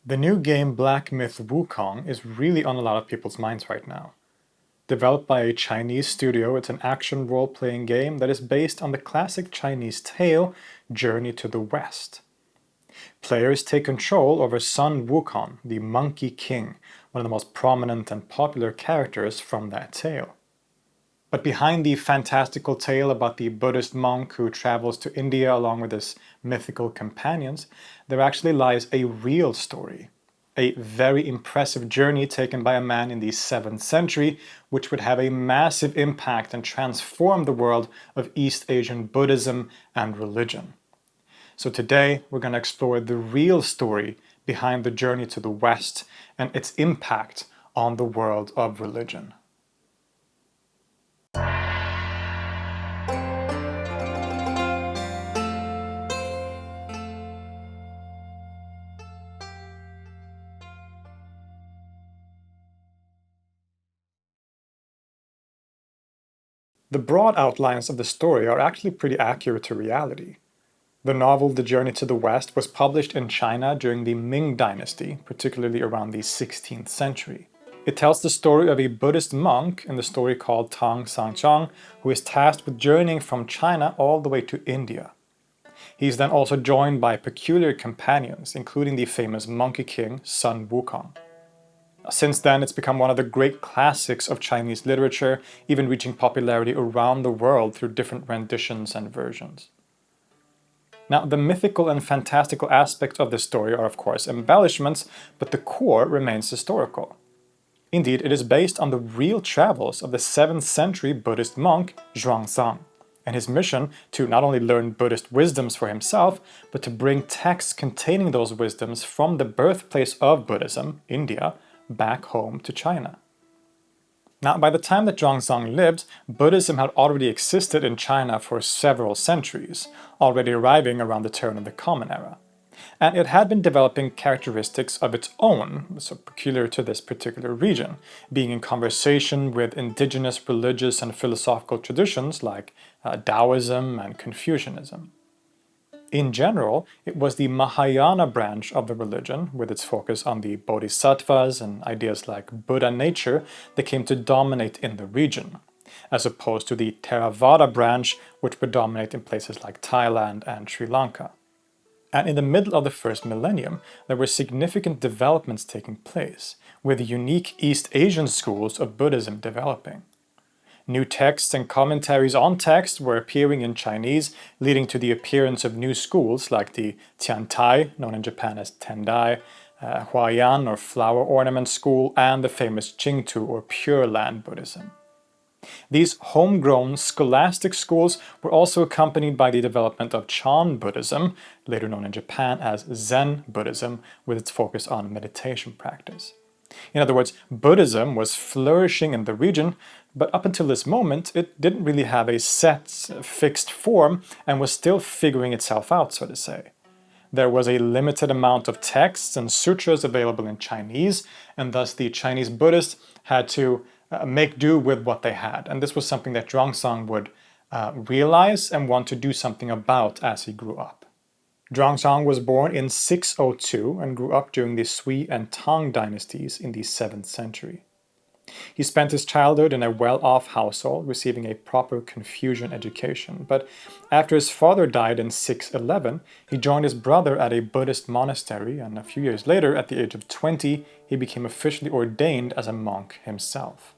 The new game Black Myth Wukong is really on a lot of people's minds right now. Developed by a Chinese studio, it's an action role-playing game that is based on the classic Chinese tale Journey to the West. Players take control over Sun Wukong, the Monkey King, one of the most prominent and popular characters from that tale. But behind the fantastical tale about the Buddhist monk who travels to India along with his mythical companions, there actually lies a real story. A very impressive journey taken by a man in the 7th century, which would have a massive impact and transform the world of East Asian Buddhism and religion. So today we're going to explore the real story behind the journey to the West and its impact on the world of religion. The broad outlines of the story are actually pretty accurate to reality. The novel The Journey to the West was published in China during the Ming Dynasty, particularly around the 16th century. It tells the story of a Buddhist monk in the story called Tang Sangchang, who is tasked with journeying from China all the way to India. He is then also joined by peculiar companions, including the famous Monkey King Sun Wukong. Since then, it's become one of the great classics of Chinese literature, even reaching popularity around the world through different renditions and versions. Now, the mythical and fantastical aspects of the story are of course embellishments, but the core remains historical. Indeed, it is based on the real travels of the 7th century Buddhist monk Xuanzang, and his mission to not only learn Buddhist wisdoms for himself, but to bring texts containing those wisdoms from the birthplace of Buddhism, India, back home to China. Now, by the time that Xuanzang lived, Buddhism had already existed in China for several centuries, already arriving around the turn of the Common Era. And it had been developing characteristics of its own, so peculiar to this particular region, being in conversation with indigenous religious and philosophical traditions like Taoism and Confucianism. In general, it was the Mahayana branch of the religion, with its focus on the bodhisattvas and ideas like Buddha nature, that came to dominate in the region, as opposed to the Theravada branch, which would dominate in places like Thailand and Sri Lanka. And in the middle of the first millennium, there were significant developments taking place, with unique East Asian schools of Buddhism developing. New texts and commentaries on text were appearing in Chinese, leading to the appearance of new schools like the Tiantai, known in Japan as Tendai, Huayan or Flower Ornament School, and the famous Jingtu or Pure Land Buddhism. These homegrown scholastic schools were also accompanied by the development of Chan Buddhism, later known in Japan as Zen Buddhism, with its focus on meditation practice. In other words, Buddhism was flourishing in the region, but up until this moment, it didn't really have a set, fixed form and was still figuring itself out, so to say. There was a limited amount of texts and sutras available in Chinese, and thus the Chinese Buddhists had to make do with what they had. And this was something that Xuanzang would realize and want to do something about as he grew up. Xuanzang was born in 602 and grew up during the Sui and Tang dynasties in the 7th century. He spent his childhood in a well-off household, receiving a proper Confucian education, but after his father died in 611, he joined his brother at a Buddhist monastery, and a few years later, at the age of 20, he became officially ordained as a monk himself.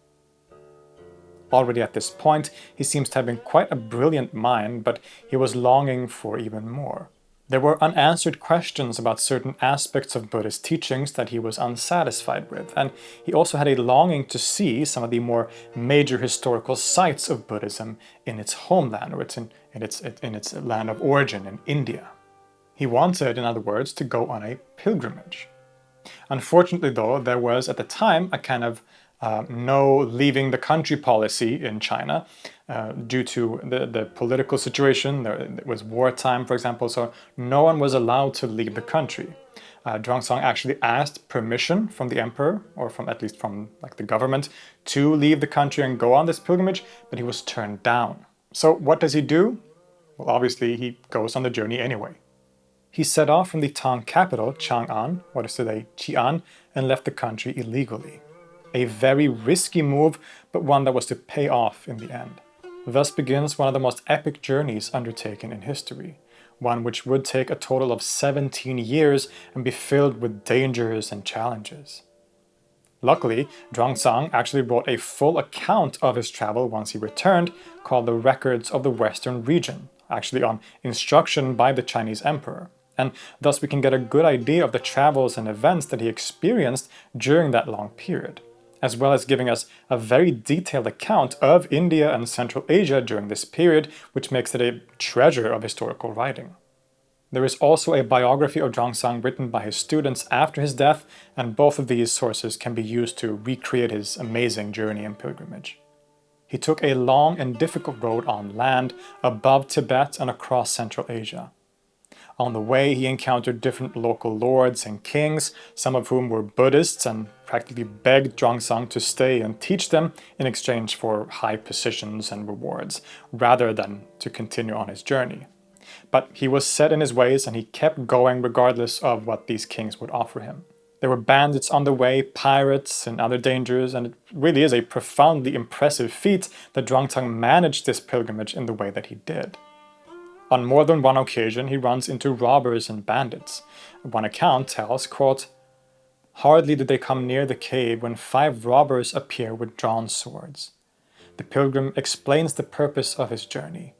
Already at this point, he seems to have been quite a brilliant mind, but he was longing for even more. There were unanswered questions about certain aspects of Buddhist teachings that he was unsatisfied with, and he also had a longing to see some of the more major historical sites of Buddhism in its homeland, or in its land of origin in India. He wanted, in other words, to go on a pilgrimage. Unfortunately, though, there was at the time a kind of no leaving the country policy in China due to the political situation. It was wartime, for example, so no one was allowed to leave the country. Xuanzang actually asked permission from the emperor, or from at least from the government, to leave the country and go on this pilgrimage, but he was turned down. So what does he do? Well, obviously he goes on the journey anyway. He set off from the Tang capital, Chang'an, what is today Xi'an, and left the country illegally. A very risky move, but one that was to pay off in the end. Thus begins one of the most epic journeys undertaken in history, one which would take a total of 17 years and be filled with dangers and challenges. Luckily, Xuanzang actually wrote a full account of his travel once he returned, called the Records of the Western Region, actually on instruction by the Chinese emperor. And thus we can get a good idea of the travels and events that he experienced during that long period, as well as giving us a very detailed account of India and Central Asia during this period, which makes it a treasure of historical writing. There is also a biography of Xuanzang written by his students after his death, and both of these sources can be used to recreate his amazing journey and pilgrimage. He took a long and difficult road on land, above Tibet and across Central Asia. On the way, he encountered different local lords and kings, some of whom were Buddhists, and practically begged Xuanzang to stay and teach them in exchange for high positions and rewards, rather than to continue on his journey. But he was set in his ways and he kept going regardless of what these kings would offer him. There were bandits on the way, pirates, and other dangers, and it really is a profoundly impressive feat that Xuanzang managed this pilgrimage in the way that he did. On more than one occasion, he runs into robbers and bandits. One account tells, quote, "Hardly did they come near the cave when 5 robbers appear with drawn swords. The pilgrim explains the purpose of his journey.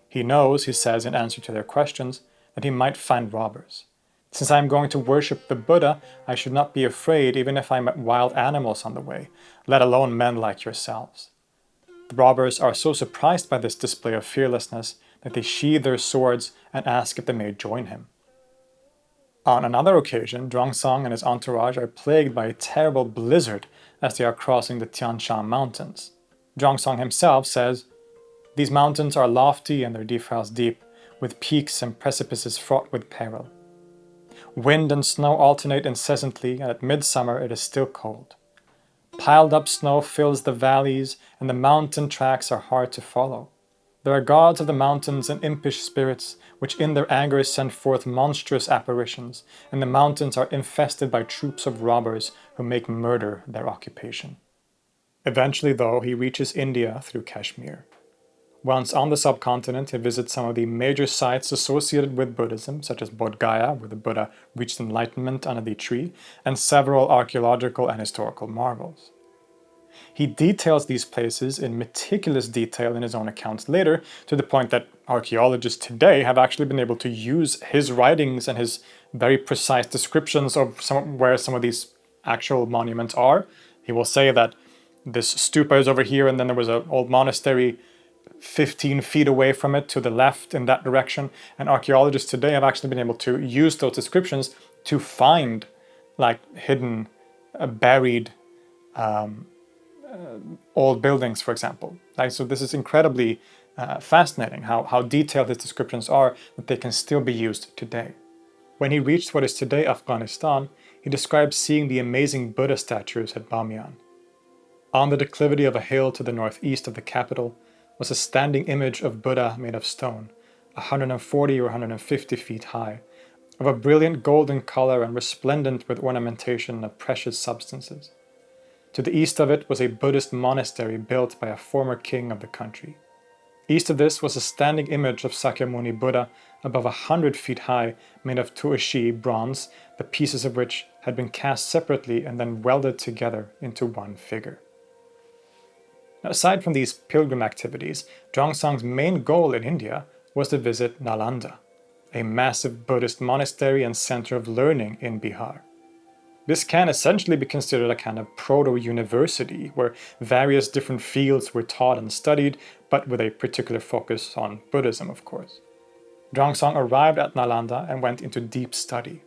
He knows, he says in answer to their questions, that he might find robbers. Since I am going to worship the Buddha, I should not be afraid even if I met wild animals on the way, let alone men like yourselves." The robbers are so surprised by this display of fearlessness that they sheathe their swords and ask if they may join him. On another occasion, Xuanzang and his entourage are plagued by a terrible blizzard as they are crossing the Tian Shan mountains. Xuanzang himself says, "These mountains are lofty and their defiles deep, with peaks and precipices fraught with peril. Wind and snow alternate incessantly, and at midsummer it is still cold. Piled up snow fills the valleys, and the mountain tracks are hard to follow. There are gods of the mountains and impish spirits, which in their anger send forth monstrous apparitions, and the mountains are infested by troops of robbers who make murder their occupation." Eventually, though, he reaches India through Kashmir. Once on the subcontinent, he visits some of the major sites associated with Buddhism, such as Bodh Gaya, where the Buddha reached enlightenment under the tree, and several archaeological and historical marvels. He details these places in meticulous detail in his own accounts later, to the point that archaeologists today have actually been able to use his writings and his very precise descriptions of where some of these actual monuments are. He will say that this stupa is over here, and then there was an old monastery 15 feet away from it to the left in that direction, and archaeologists today have actually been able to use those descriptions to find like hidden, buried old buildings, for example. So this is incredibly fascinating how detailed his descriptions are, that they can still be used today. When he reached what is today Afghanistan, he describes seeing the amazing Buddha statues at Bamiyan. On the declivity of a hill to the northeast of the capital was a standing image of Buddha made of stone, 140 or 150 feet high, of a brilliant golden color and resplendent with ornamentation of precious substances. To the east of it was a Buddhist monastery built by a former king of the country. East of this was a standing image of Sakyamuni Buddha above 100 feet high, made of tuoshi bronze, the pieces of which had been cast separately and then welded together into one figure. Now, aside from these pilgrim activities, Xuanzang's main goal in India was to visit Nalanda, a massive Buddhist monastery and center of learning in Bihar. This can essentially be considered a kind of proto-university, where various different fields were taught and studied, but with a particular focus on Buddhism, of course. Xuanzang arrived at Nalanda and went into deep study.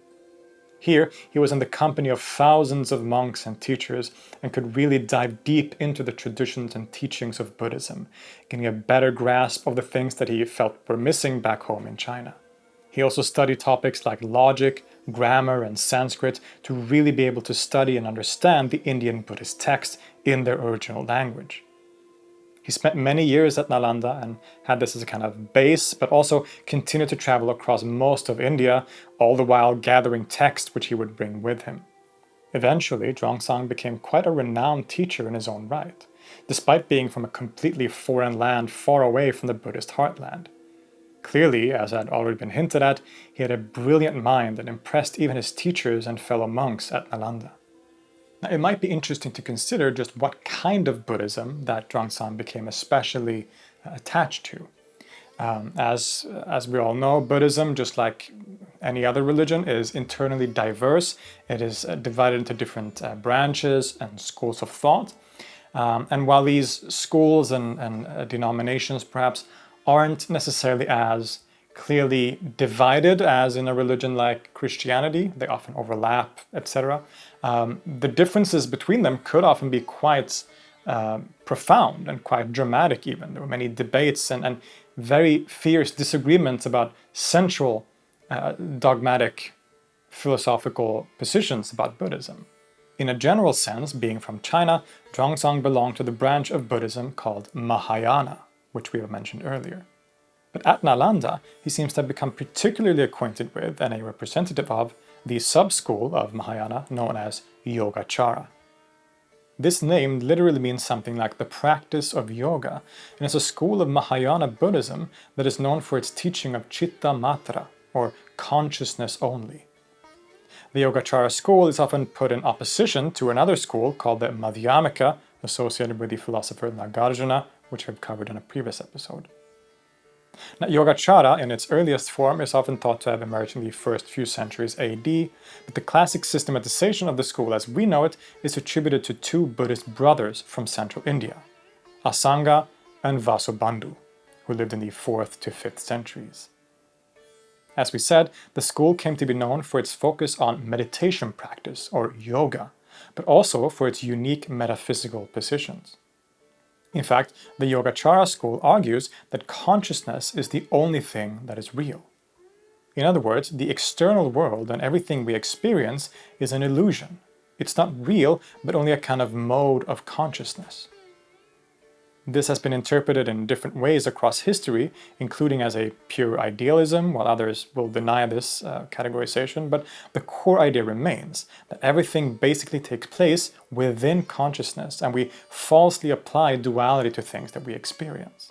Here, he was in the company of thousands of monks and teachers and could really dive deep into the traditions and teachings of Buddhism, getting a better grasp of the things that he felt were missing back home in China. He also studied topics like logic, grammar, and Sanskrit to really be able to study and understand the Indian Buddhist text in their original language. He spent many years at Nalanda and had this as a kind of base, but also continued to travel across most of India, all the while gathering text which he would bring with him. Eventually, Xuanzang became quite a renowned teacher in his own right, despite being from a completely foreign land far away from the Buddhist heartland. Clearly, as had already been hinted at, he had a brilliant mind and impressed even his teachers and fellow monks at Nalanda. Now, it might be interesting to consider just what kind of Buddhism that Xuanzang became especially attached to. As we all know, Buddhism, just like any other religion, is internally diverse. It is divided into different branches and schools of thought. And while these schools and denominations perhaps aren't necessarily as clearly divided as in a religion like Christianity, they often overlap, etc. The differences between them could often be quite profound and quite dramatic even. There were many debates and very fierce disagreements about central dogmatic philosophical positions about Buddhism. In a general sense, being from China, Xuanzang belonged to the branch of Buddhism called Mahayana, which we have mentioned earlier. But at Nalanda, he seems to have become particularly acquainted with and a representative of the sub-school of Mahayana known as Yogachara. This name literally means something like the practice of yoga, and is a school of Mahayana Buddhism that is known for its teaching of citta matra, or consciousness only. The Yogachara school is often put in opposition to another school called the Madhyamaka, associated with the philosopher Nagarjuna, which we've covered in a previous episode. Now, Yogachara, in its earliest form, is often thought to have emerged in the first few centuries AD, but the classic systematization of the school as we know it is attributed to two Buddhist brothers from central India, Asanga and Vasubandhu, who lived in the 4th to 5th centuries. As we said, the school came to be known for its focus on meditation practice, or yoga, but also for its unique metaphysical positions. In fact, the Yogachara school argues that consciousness is the only thing that is real. In other words, the external world and everything we experience is an illusion. It's not real, but only a kind of mode of consciousness. This has been interpreted in different ways across history, including as a pure idealism, while others will deny this categorization, but the core idea remains that everything basically takes place within consciousness, and we falsely apply duality to things that we experience.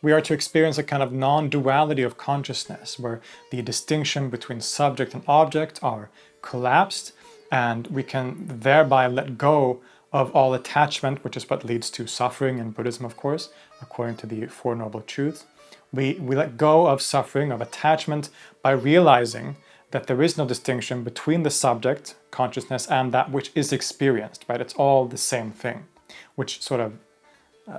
We are to experience a kind of non-duality of consciousness, where the distinction between subject and object are collapsed, and we can thereby let go of all attachment, which is what leads to suffering in Buddhism, of course, according to the Four Noble Truths. We let go of suffering, of attachment, by realizing that there is no distinction between the subject, consciousness, and that which is experienced, right? It's all the same thing, which sort of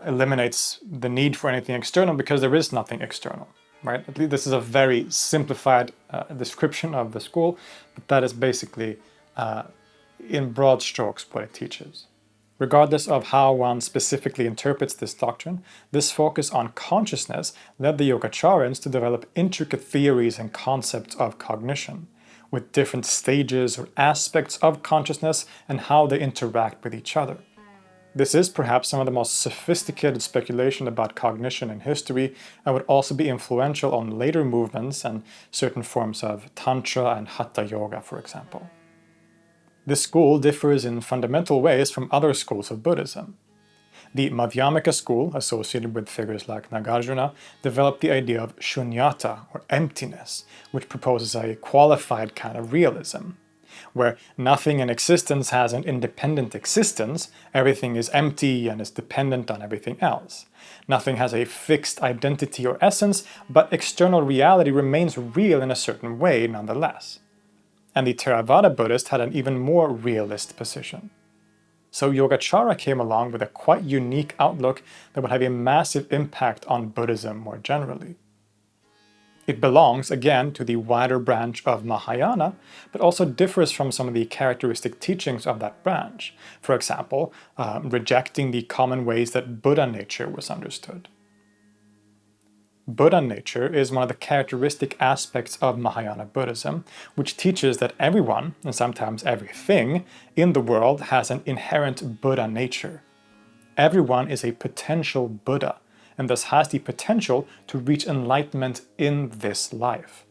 eliminates the need for anything external because there is nothing external, right? At least this is a very simplified description of the school, but that is basically, in broad strokes, what it teaches. Regardless of how one specifically interprets this doctrine, this focus on consciousness led the Yogacharans to develop intricate theories and concepts of cognition, with different stages or aspects of consciousness and how they interact with each other. This is perhaps some of the most sophisticated speculation about cognition in history, and would also be influential on later movements and certain forms of Tantra and Hatha Yoga, for example. This school differs in fundamental ways from other schools of Buddhism. The Madhyamaka school, associated with figures like Nagarjuna, developed the idea of shunyata, or emptiness, which proposes a qualified kind of realism, where nothing in existence has an independent existence, everything is empty and is dependent on everything else. Nothing has a fixed identity or essence, but external reality remains real in a certain way nonetheless. And the Theravada Buddhist had an even more realist position. So Yogachara came along with a quite unique outlook that would have a massive impact on Buddhism more generally. It belongs, again, to the wider branch of Mahayana, but also differs from some of the characteristic teachings of that branch. For example, rejecting the common ways that Buddha nature was understood. Buddha nature is one of the characteristic aspects of Mahayana Buddhism, which teaches that everyone, and sometimes everything, in the world has an inherent Buddha nature. everyone is a potential Buddha, and thus has the potential to reach enlightenment in this life.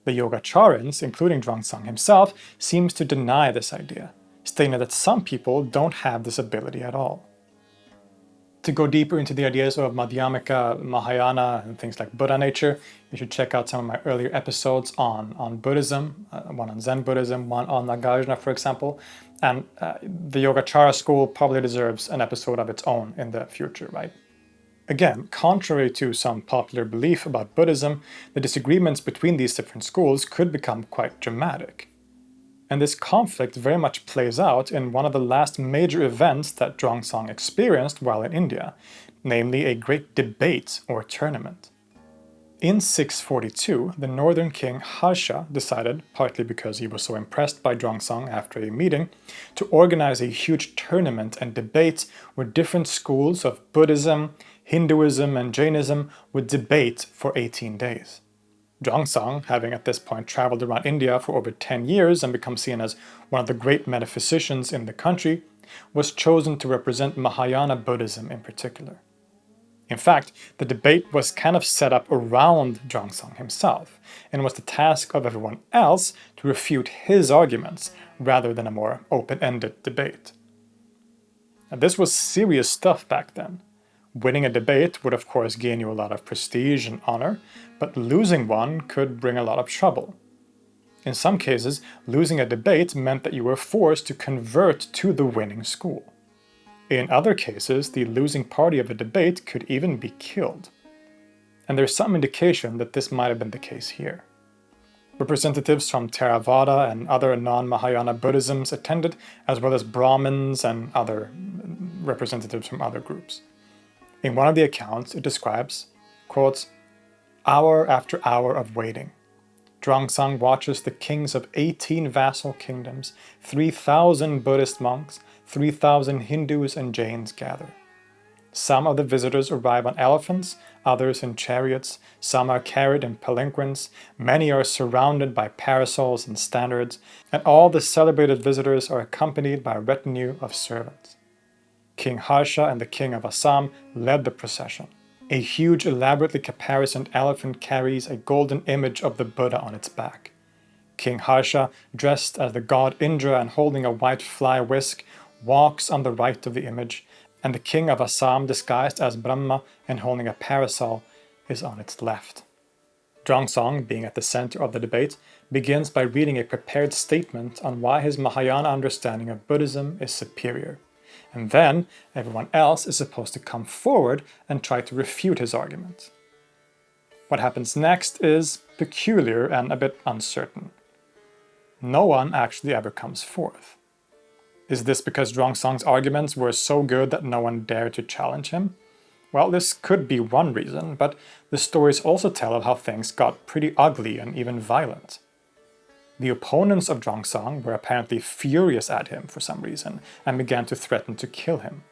The Yogacharans, including Xuanzang himself, seems to deny this idea, stating that some people don't have this ability at all. To go deeper into the ideas of Madhyamaka, Mahayana, and things like Buddha nature, you should check out some of my earlier episodes on Buddhism, one on Zen Buddhism, one on Nagarjuna, for example. And the Yogachara school probably deserves an episode of its own in the future, right? Again, contrary to some popular belief about Buddhism, the disagreements between these different schools could become quite dramatic. And this conflict very much plays out in one of the last major events that Xuanzang experienced while in India, namely a great debate or tournament. In 642, the northern king Harsha decided, partly because he was so impressed by Xuanzang after a meeting, to organize a huge tournament and debate where different schools of Buddhism, Hinduism, and Jainism would debate for 18 days. Xuanzang, having at this point traveled around India for over 10 years and become seen as one of the great metaphysicians in the country, was chosen to represent Mahayana Buddhism in particular. In fact, the debate was kind of set up around Xuanzang himself, and was the task of everyone else to refute his arguments, rather than a more open-ended debate. Now, this was serious stuff back then. Winning a debate would of course gain you a lot of prestige and honor, but losing one could bring a lot of trouble. In some cases, losing a debate meant that you were forced to convert to the winning school. In other cases, the losing party of a debate could even be killed. And there's some indication that this might have been the case here. Representatives from Theravada and other non-Mahayana Buddhisms attended, as well as Brahmins and other representatives from other groups. In one of the accounts, it describes, quote, "Hour after hour of waiting. Xuanzang watches the kings of 18 vassal kingdoms, 3,000 Buddhist monks, 3,000 Hindus and Jains gather. Some of the visitors arrive on elephants, others in chariots, some are carried in palanquins, many are surrounded by parasols and standards, and all the celebrated visitors are accompanied by a retinue of servants. King Harsha and the king of Assam led the procession. A huge, elaborately caparisoned elephant carries a golden image of the Buddha on its back. King Harsha, dressed as the god Indra and holding a white fly whisk, walks on the right of the image, and the king of Assam, disguised as Brahma and holding a parasol, is on its left." Xuanzang, being at the center of the debate, begins by reading a prepared statement on why his Mahayana understanding of Buddhism is superior. And then everyone else is supposed to come forward and try to refute his argument. What happens next is peculiar and a bit uncertain. No one actually ever comes forth. Is this because Xuanzang's arguments were so good that no one dared to challenge him? Well, this could be one reason, but the stories also tell of how things got pretty ugly and even violent. The opponents of Xuanzang were apparently furious at him for some reason and began to threaten to kill him.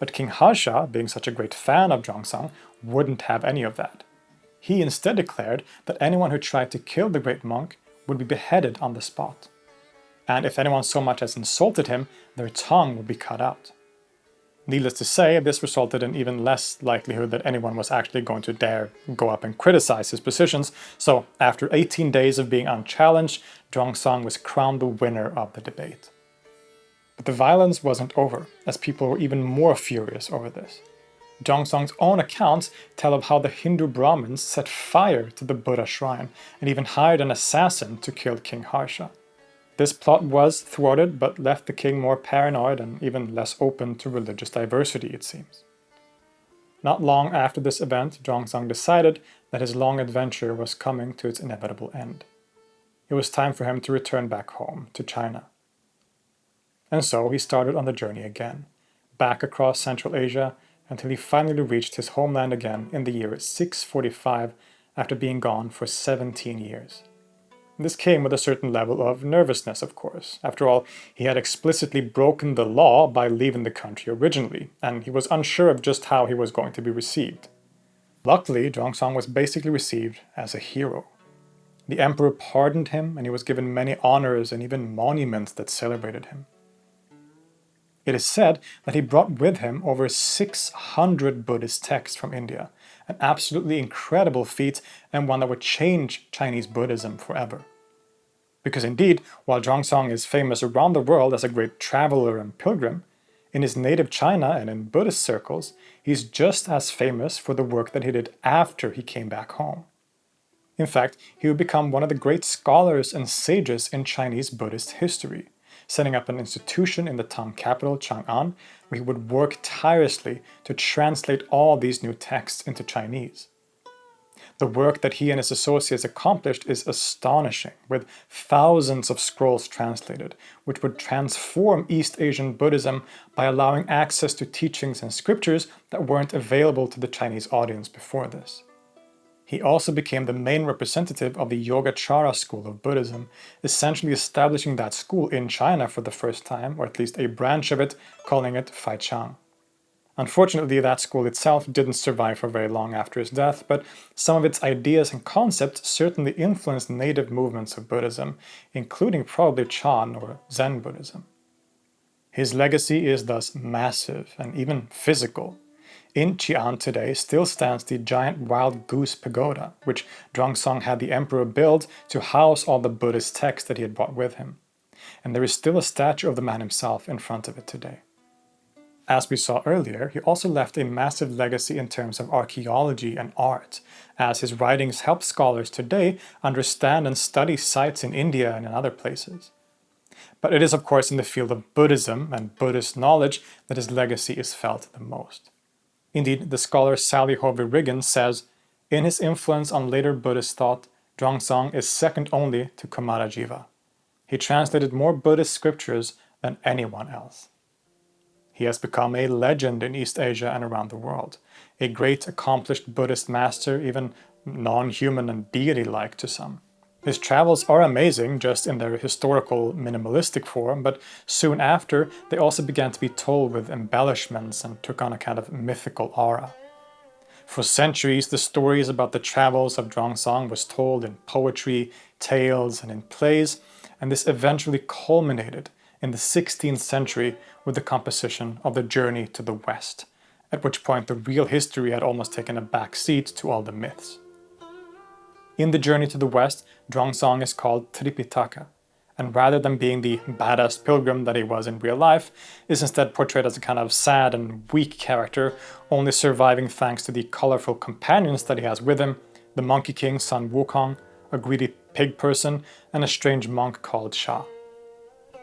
But King Harsha, being such a great fan of Xuanzang, wouldn't have any of that. He instead declared that anyone who tried to kill the great monk would be beheaded on the spot. And if anyone so much as insulted him, their tongue would be cut out. Needless to say, this resulted in even less likelihood that anyone was actually going to dare go up and criticize his positions, so after 18 days of being unchallenged, Xuanzang was crowned the winner of the debate. But the violence wasn't over, as people were even more furious over this. Xuanzang's own accounts tell of how the Hindu Brahmins set fire to the Buddha shrine and even hired an assassin to kill King Harsha. This plot was thwarted, but left the king more paranoid and even less open to religious diversity, it seems. Not long after this event, Xuanzang decided that his long adventure was coming to its inevitable end. It was time for him to return back home, to China. And so he started on the journey again, back across Central Asia, until he finally reached his homeland again in the year 645, after being gone for 17 years. This came with a certain level of nervousness, of course. After all, he had explicitly broken the law by leaving the country originally, and he was unsure of just how he was going to be received. Luckily, Xuanzang was basically received as a hero. The emperor pardoned him, and he was given many honors and even monuments that celebrated him. It is said that he brought with him over 600 Buddhist texts from India, an absolutely incredible feat and one that would change Chinese Buddhism forever. Because indeed, while Xuanzang is famous around the world as a great traveler and pilgrim, in his native China and in Buddhist circles, he's just as famous for the work that he did after he came back home. In fact, he would become one of the great scholars and sages in Chinese Buddhist history, setting up an institution in the Tang capital, Chang'an, where he would work tirelessly to translate all these new texts into Chinese. The work that he and his associates accomplished is astonishing, with thousands of scrolls translated, which would transform East Asian Buddhism by allowing access to teachings and scriptures that weren't available to the Chinese audience before this. He also became the main representative of the Yogachara school of Buddhism, essentially establishing that school in China for the first time, or at least a branch of it, calling it Faichang. Unfortunately, that school itself didn't survive for very long after his death, but some of its ideas and concepts certainly influenced native movements of Buddhism, including probably Chan or Zen Buddhism. His legacy is thus massive and even physical. In Xi'an today still stands the giant wild goose pagoda, which Xuanzang had the emperor build to house all the Buddhist texts that he had brought with him. And there is still a statue of the man himself in front of it today. As we saw earlier, he also left a massive legacy in terms of archaeology and art, as his writings help scholars today understand and study sites in India and in other places. But it is of course in the field of Buddhism and Buddhist knowledge that his legacy is felt the most. Indeed, the scholar Sally Hovey Riggin says, in his influence on later Buddhist thought, Xuanzang is second only to Kumarajiva. He translated more Buddhist scriptures than anyone else. He has become a legend in East Asia and around the world, a great accomplished Buddhist master, even non-human and deity-like to some. His travels are amazing just in their historical minimalistic form, but soon after they also began to be told with embellishments and took on a kind of mythical aura. For centuries, the stories about the travels of Xuanzang was told in poetry, tales, and in plays, and this eventually culminated in the 16th century with the composition of the Journey to the West, at which point the real history had almost taken a back seat to all the myths. In the Journey to the West, Xuanzang is called Tripitaka, and rather than being the badass pilgrim that he was in real life, is instead portrayed as a kind of sad and weak character, only surviving thanks to the colorful companions that he has with him, the Monkey King's son Wukong, a greedy pig person, and a strange monk called Sha.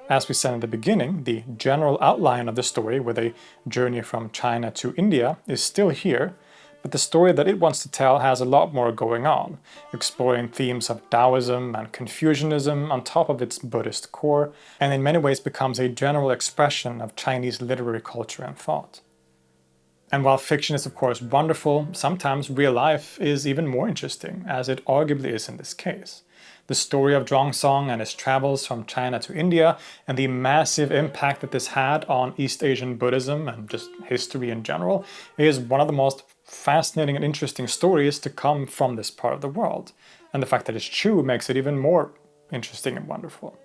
As we said in the beginning, the general outline of the story with a journey from China to India is still here, but the story that it wants to tell has a lot more going on, exploring themes of Taoism and Confucianism on top of its Buddhist core, and in many ways becomes a general expression of Chinese literary culture and thought. And while fiction is of course wonderful, sometimes real life is even more interesting, as it arguably is in this case. The story of Xuanzang and his travels from China to India, and the massive impact that this had on East Asian Buddhism and just history in general, is one of the most fascinating and interesting stories to come from this part of the world. And the fact that it's true makes it even more interesting and wonderful.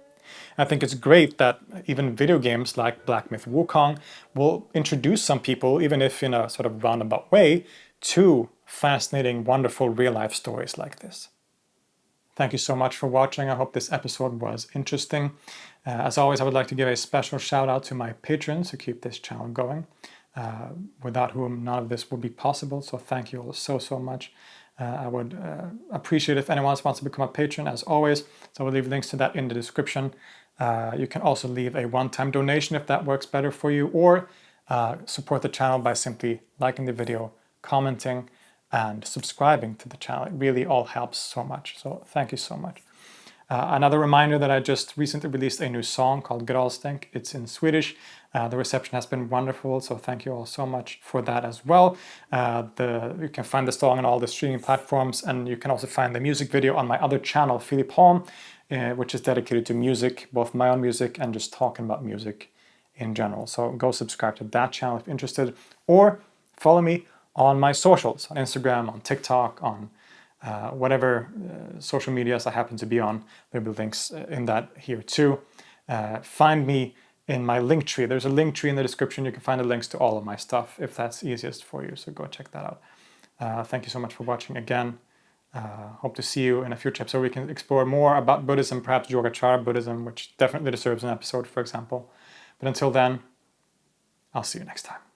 I think it's great that even video games like Black Myth Wukong will introduce some people, even if in a sort of roundabout way, to fascinating, wonderful real-life stories like this. Thank you so much for watching. I hope this episode was interesting. As always, I would like to give a special shout out to my patrons who keep this channel going, without whom none of this would be possible. So thank you all so much. I would appreciate if anyone else wants to become a patron, as always. So I will leave links to that in the description. You can also leave a one-time donation if that works better for you, or support the channel by simply liking the video, commenting, and subscribing to the channel. It really all helps so much. So thank you so much. Another reminder that I just recently released a new song called Gralstänk. It's in Swedish. The reception has been wonderful, so thank you all so much for that as well. You can find the song on all the streaming platforms, and you can also find the music video on my other channel, Filip Holm, which is dedicated to music, both my own music and just talking about music in general. So go subscribe to that channel if you're interested, or follow me on my socials, on Instagram, on TikTok, on whatever social medias I happen to be on. There'll be links in that here too. Find me in my link tree. There's a link tree in the description. You can find the links to all of my stuff if that's easiest for you. So go check that out. Thank you so much for watching again. Hope to see you in a future episode. We can explore more about Buddhism, perhaps Yogachara Buddhism, which definitely deserves an episode, for example. But until then, I'll see you next time.